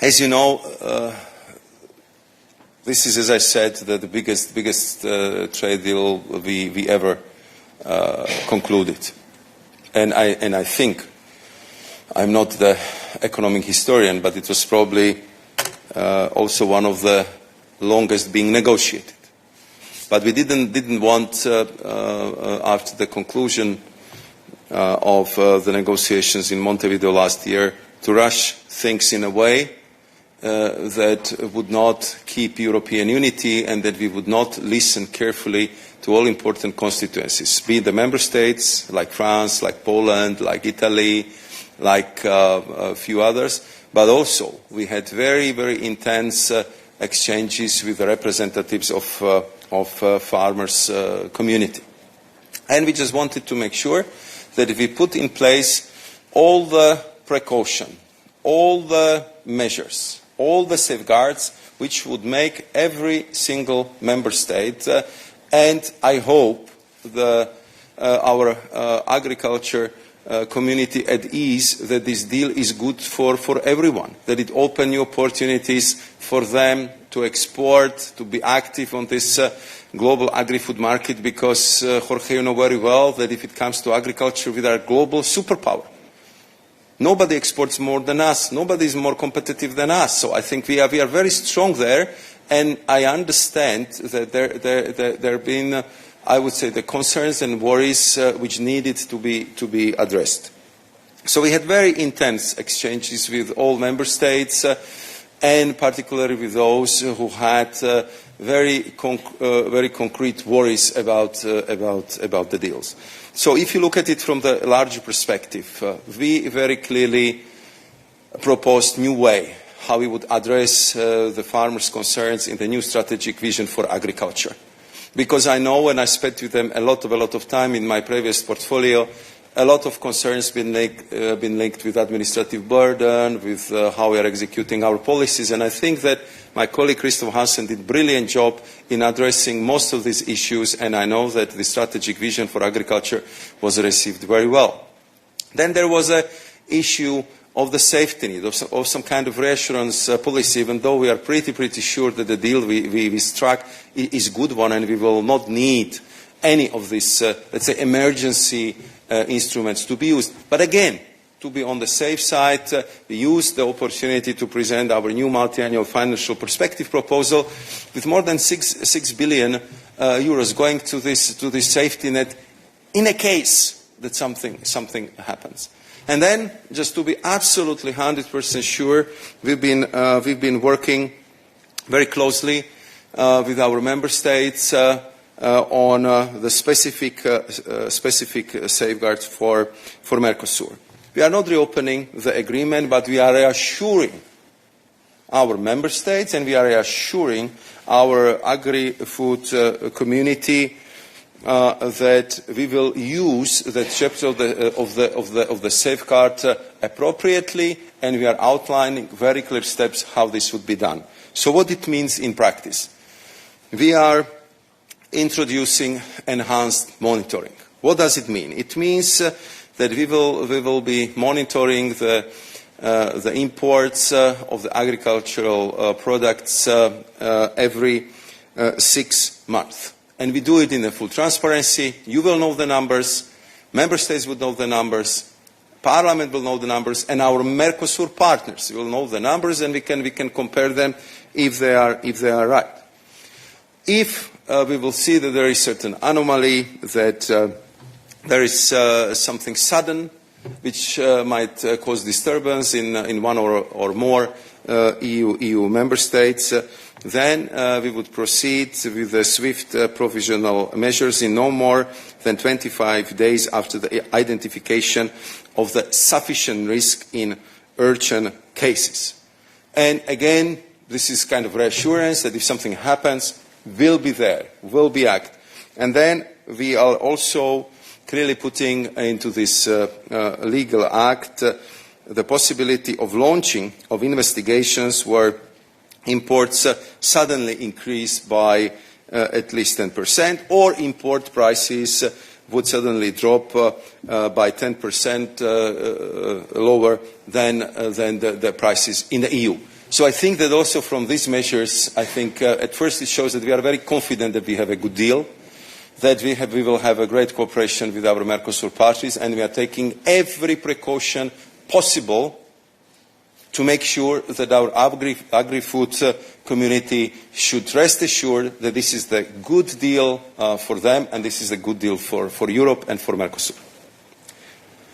As you know, this is, as I said, the biggest trade deal we ever concluded. And I think, I'm not the economic historian, but it was probably also one of the longest being negotiated. But we didn't want, after the conclusion of the negotiations in Montevideo last year, to rush things in a way that would not keep European unity and that we would not listen carefully to all important constituencies, be it the member states, like France, like Poland, like Italy, like a few others, but also we had very, very intense exchanges with the representatives of farmers' community. And we just wanted to make sure that if we put in place all the precaution, all the measures, all the safeguards which would make every single member state and I hope our agriculture community at ease that this deal is good for everyone, that it opens new opportunities for them to export, to be active on this global agri-food market, because, Jorge, you know very well that if it comes to agriculture, we are a global superpower. Nobody exports more than us. Nobody is more competitive than us. So I think we are very strong there. And I understand that there have been, I would say, the concerns and worries which needed to be addressed. So we had very intense exchanges with all member states, and particularly with those who had very concrete worries about the deals. So if you look at it from the larger perspective, we very clearly proposed a new way how we would address the farmers' concerns in the new strategic vision for agriculture. Because I know, and I spent with them a lot of time in my previous portfolio, a lot of concerns been linked with administrative burden, with how we are executing our policies, and I think that my colleague Christoph Hansen did a brilliant job in addressing most of these issues, and I know that the strategic vision for agriculture was received very well. Then there was an issue of the safety need, of some kind of reassurance policy, even though we are pretty sure that the deal we struck is a good one and we will not need any of these, let's say, emergency instruments to be used. But again, to be on the safe side, we used the opportunity to present our new multi-annual financial perspective proposal with more than 6 billion euros going to this safety net in a case that something happens. And then, just to be absolutely 100% sure, we've been working very closely with our member states on the specific safeguards for Mercosur. We are not reopening the agreement, but we are reassuring our member states and we are reassuring our agri-food community that we will use the chapter of the safeguard appropriately, and we are outlining very clear steps how this would be done. So what it means in practice? We are introducing enhanced monitoring. What does it mean? It means that we will be monitoring the imports of the agricultural products every 6 months. And we do it in full transparency. You will know the numbers, member states will know the numbers, Parliament will know the numbers, and our Mercosur partners will know the numbers, and we can compare them if they are right. If we will see that there is certain anomaly, that there is something sudden which might cause disturbance in one or more EU member states, then we would proceed with the swift provisional measures in no more than 25 days after the identification of the sufficient risk in urgent cases. And again, this is kind of reassurance that if something happens, we'll be there, we'll be act. And then we are also clearly putting into this legal act the possibility of launching of investigations where imports suddenly increase by at least 10%, or import prices would suddenly drop by 10% lower than the prices in the EU. So I think that also from these measures, I think at first it shows that we are very confident that we have a good deal, that we will have a great cooperation with our Mercosur parties, and we are taking every precaution possible to make sure that our agri-food community should rest assured that this is the good deal for them, and this is a good deal for Europe and for Mercosur.